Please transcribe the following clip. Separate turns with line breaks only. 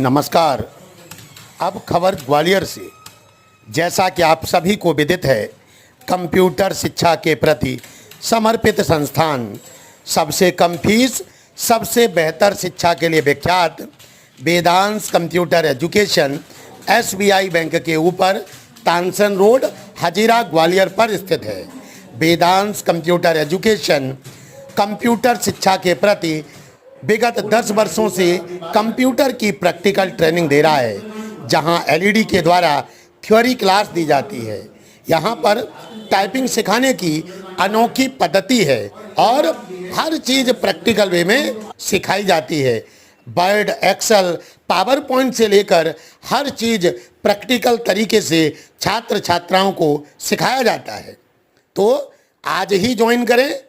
नमस्कार। अब खबर ग्वालियर से। जैसा कि आप सभी को विदित है, कंप्यूटर शिक्षा के प्रति समर्पित संस्थान, सबसे कम फीस, सबसे बेहतर शिक्षा के लिए विख्यात Vedansh computer education SBI bank के ऊपर तानसेन रोड, हजीरा, ग्वालियर पर स्थित है। वेदांश कंप्यूटर एजुकेशन कंप्यूटर शिक्षा के प्रति विगत 10 वर्षों से कंप्यूटर की प्रैक्टिकल ट्रेनिंग दे रहा है, जहां एलईडी के द्वारा थ्योरी क्लास दी जाती है। यहां पर टाइपिंग सिखाने की अनोखी पद्धति है और हर चीज़ प्रैक्टिकल वे में सिखाई जाती है। वर्ड, एक्सेल, पावर पॉइंट से लेकर हर चीज़ प्रैक्टिकल तरीके से छात्र छात्राओं को सिखाया जाता है। तो आज ही ज्वाइन करें